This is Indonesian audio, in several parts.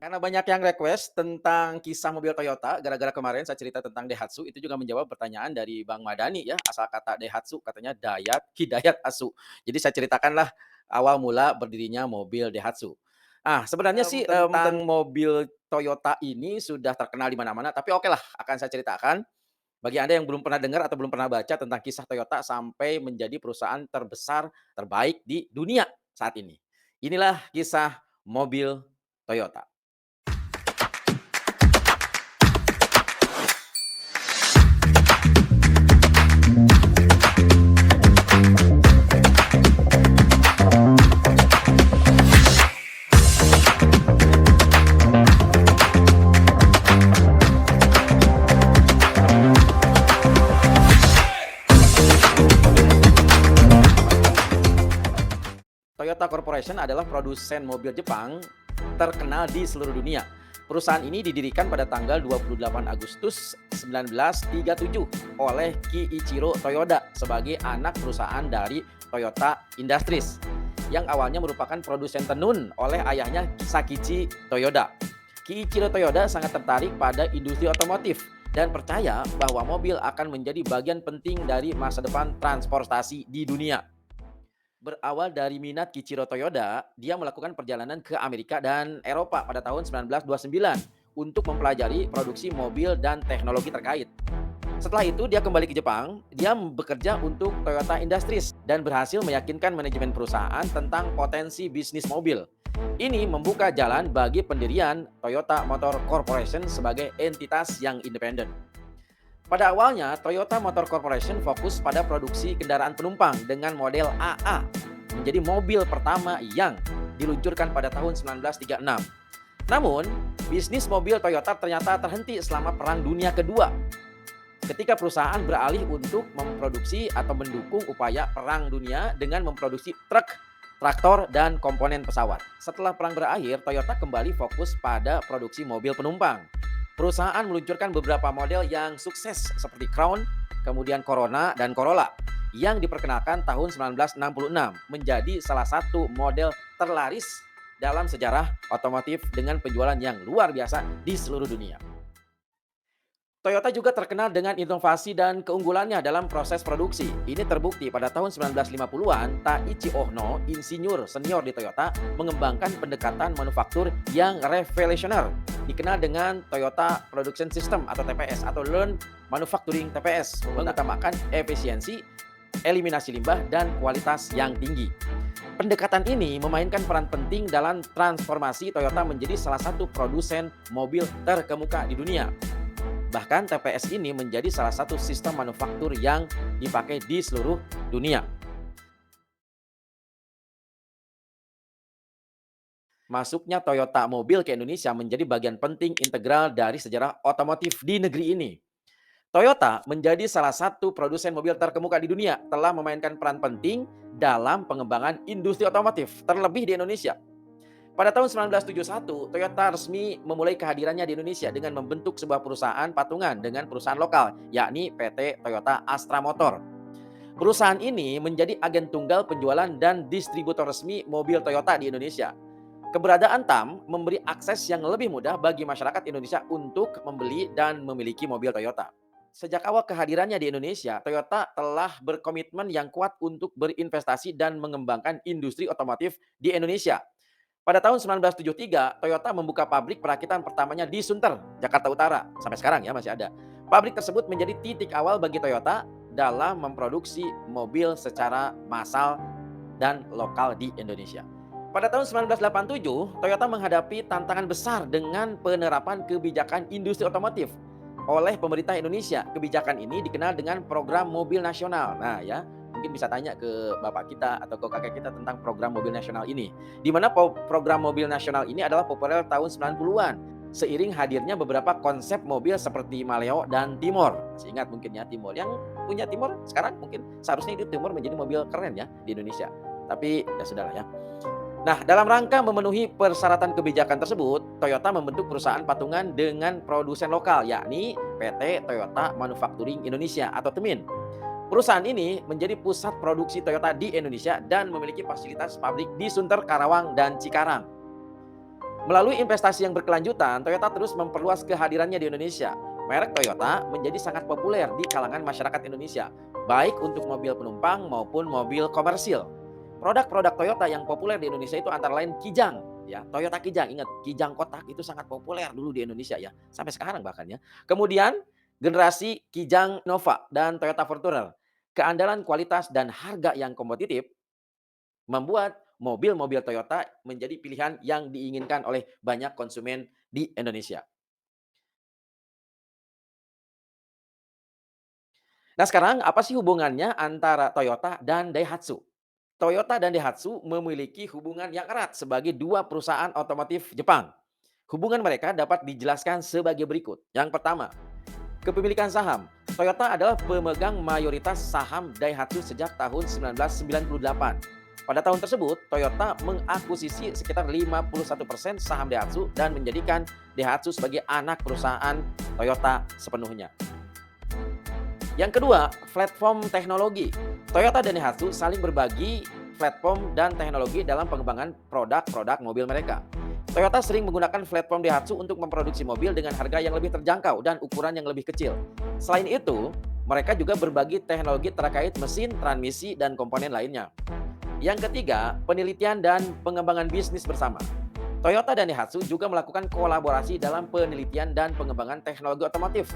Karena banyak yang request tentang kisah mobil Toyota, gara-gara kemarin saya cerita tentang Daihatsu, itu juga menjawab pertanyaan dari Bang Madani ya, asal kata Daihatsu katanya Dayat Hidayat Asu. Jadi saya ceritakanlah awal mula berdirinya mobil Daihatsu. Sebenarnya sih, tentang mobil Toyota ini sudah terkenal di mana-mana, tapi okelah akan saya ceritakan bagi Anda yang belum pernah dengar atau belum pernah baca tentang kisah Toyota sampai menjadi perusahaan terbesar, terbaik di dunia saat ini. Inilah kisah mobil Toyota. Toyota Corporation adalah produsen mobil Jepang terkenal di seluruh dunia. Perusahaan ini didirikan pada tanggal 28 Agustus 1937 oleh Kiichiro Toyoda sebagai anak perusahaan dari Toyota Industries yang awalnya merupakan produsen tenun oleh ayahnya Sakichi Toyoda. Kiichiro Toyoda sangat tertarik pada industri otomotif dan percaya bahwa mobil akan menjadi bagian penting dari masa depan transportasi di dunia. Berawal dari minat Kichiro Toyoda, dia melakukan perjalanan ke Amerika dan Eropa pada tahun 1929 untuk mempelajari produksi mobil dan teknologi terkait. Setelah itu dia kembali ke Jepang, dia bekerja untuk Toyota Industries dan berhasil meyakinkan manajemen perusahaan tentang potensi bisnis mobil. Ini membuka jalan bagi pendirian Toyota Motor Corporation sebagai entitas yang independen. Pada awalnya, Toyota Motor Corporation fokus pada produksi kendaraan penumpang dengan model AA, menjadi mobil pertama yang diluncurkan pada tahun 1936. Namun, bisnis mobil Toyota ternyata terhenti selama Perang Dunia Kedua, ketika perusahaan beralih untuk memproduksi atau mendukung upaya Perang Dunia dengan memproduksi truk, traktor, dan komponen pesawat. Setelah perang berakhir, Toyota kembali fokus pada produksi mobil penumpang. Perusahaan meluncurkan beberapa model yang sukses seperti Crown, kemudian Corona dan Corolla yang diperkenalkan tahun 1966 menjadi salah satu model terlaris dalam sejarah otomotif dengan penjualan yang luar biasa di seluruh dunia. Toyota juga terkenal dengan inovasi dan keunggulannya dalam proses produksi. Ini terbukti pada tahun 1950-an, Taichi Ohno, insinyur senior di Toyota, mengembangkan pendekatan manufaktur yang revolusioner, dikenal dengan Toyota Production System atau TPS atau Lean Manufacturing TPS, mengutamakan efisiensi, eliminasi limbah, dan kualitas yang tinggi. Pendekatan ini memainkan peran penting dalam transformasi Toyota menjadi salah satu produsen mobil terkemuka di dunia. Bahkan TPS ini menjadi salah satu sistem manufaktur yang dipakai di seluruh dunia. Masuknya Toyota Mobil ke Indonesia menjadi bagian penting integral dari sejarah otomotif di negeri ini. Toyota menjadi salah satu produsen mobil terkemuka di dunia, telah memainkan peran penting dalam pengembangan industri otomotif, terlebih di Indonesia. Pada tahun 1971, Toyota resmi memulai kehadirannya di Indonesia dengan membentuk sebuah perusahaan patungan dengan perusahaan lokal, yakni PT Toyota Astra Motor. Perusahaan ini menjadi agen tunggal penjualan dan distributor resmi mobil Toyota di Indonesia. Keberadaan TAM memberi akses yang lebih mudah bagi masyarakat Indonesia untuk membeli dan memiliki mobil Toyota. Sejak awal kehadirannya di Indonesia, Toyota telah berkomitmen yang kuat untuk berinvestasi dan mengembangkan industri otomotif di Indonesia. Pada tahun 1973, Toyota membuka pabrik perakitan pertamanya di Sunter, Jakarta Utara. Sampai sekarang ya masih ada. Pabrik tersebut menjadi titik awal bagi Toyota dalam memproduksi mobil secara massal dan lokal di Indonesia. Pada tahun 1987, Toyota menghadapi tantangan besar dengan penerapan kebijakan industri otomotif oleh pemerintah Indonesia. Kebijakan ini dikenal dengan Program Mobil Nasional. Nah ya, mungkin bisa tanya ke bapak kita atau ke kakek kita tentang program mobil nasional ini. Di mana program mobil nasional ini adalah populer tahun 90-an. Seiring hadirnya beberapa konsep mobil seperti Maleo dan Timor. Masih ingat mungkin ya Timor. Yang punya Timor sekarang mungkin seharusnya itu Timor menjadi mobil keren ya di Indonesia. Tapi ya sudahlah ya. Nah, dalam rangka memenuhi persyaratan kebijakan tersebut, Toyota membentuk perusahaan patungan dengan produsen lokal, yakni PT Toyota Manufacturing Indonesia atau TEMIN. Perusahaan ini menjadi pusat produksi Toyota di Indonesia dan memiliki fasilitas pabrik di Sunter, Karawang, dan Cikarang. Melalui investasi yang berkelanjutan, Toyota terus memperluas kehadirannya di Indonesia. Merek Toyota menjadi sangat populer di kalangan masyarakat Indonesia, baik untuk mobil penumpang maupun mobil komersil. Produk-produk Toyota yang populer di Indonesia itu antara lain Kijang, ya, Toyota Kijang. Ingat, Kijang kotak itu sangat populer dulu di Indonesia ya, sampai sekarang bahkan ya. Kemudian generasi Kijang Nova dan Toyota Fortuner. Keandalan kualitas dan harga yang kompetitif membuat mobil-mobil Toyota menjadi pilihan yang diinginkan oleh banyak konsumen di Indonesia. Nah, sekarang apa sih hubungannya antara Toyota dan Daihatsu? Toyota dan Daihatsu memiliki hubungan yang erat sebagai dua perusahaan otomotif Jepang. Hubungan mereka dapat dijelaskan sebagai berikut. Yang pertama, kepemilikan saham. Toyota adalah pemegang mayoritas saham Daihatsu sejak tahun 1998. Pada tahun tersebut, Toyota mengakuisisi sekitar 51% saham Daihatsu dan menjadikan Daihatsu sebagai anak perusahaan Toyota sepenuhnya. Yang kedua, platform teknologi. Toyota dan Daihatsu saling berbagi platform dan teknologi dalam pengembangan produk-produk mobil mereka. Toyota sering menggunakan platform Daihatsu untuk memproduksi mobil dengan harga yang lebih terjangkau dan ukuran yang lebih kecil. Selain itu, mereka juga berbagi teknologi terkait mesin, transmisi, dan komponen lainnya. Yang ketiga, penelitian dan pengembangan bisnis bersama. Toyota dan Daihatsu juga melakukan kolaborasi dalam penelitian dan pengembangan teknologi otomotif.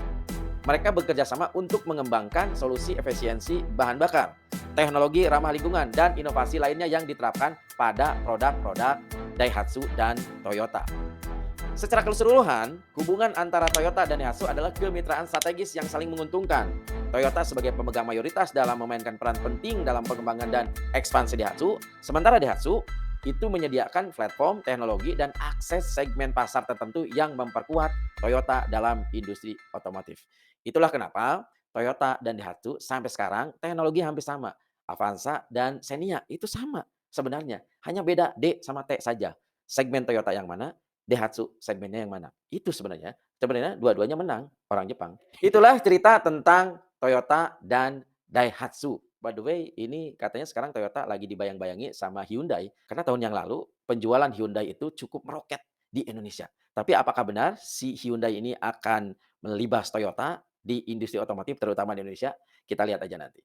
Mereka bekerja sama untuk mengembangkan solusi efisiensi bahan bakar, teknologi ramah lingkungan, dan inovasi lainnya yang diterapkan pada produk-produk Daihatsu dan Toyota. Secara keseluruhan, hubungan antara Toyota dan Daihatsu adalah kemitraan strategis yang saling menguntungkan. Toyota sebagai pemegang mayoritas dalam memainkan peran penting dalam pengembangan dan ekspansi Daihatsu, sementara Daihatsu itu menyediakan platform, teknologi, dan akses segmen pasar tertentu yang memperkuat Toyota dalam industri otomotif. Itulah kenapa Toyota dan Daihatsu sampai sekarang teknologi hampir sama. Avanza dan Xenia itu sama sebenarnya, hanya beda D sama T saja. Segmen Toyota yang mana, Daihatsu segmennya yang mana. Itu sebenarnya. Sebenarnya dua-duanya menang, orang Jepang. Itulah cerita tentang Toyota dan Daihatsu. By the way, ini katanya sekarang Toyota lagi dibayang-bayangi sama Hyundai, karena tahun yang lalu penjualan Hyundai itu cukup meroket di Indonesia. Tapi apakah benar si Hyundai ini akan melibas Toyota di industri otomotif terutama di Indonesia? Kita lihat aja nanti.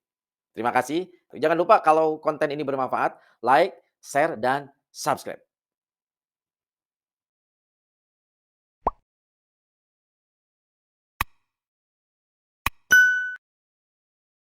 Terima kasih. Jangan lupa kalau konten ini bermanfaat, like, share, dan subscribe.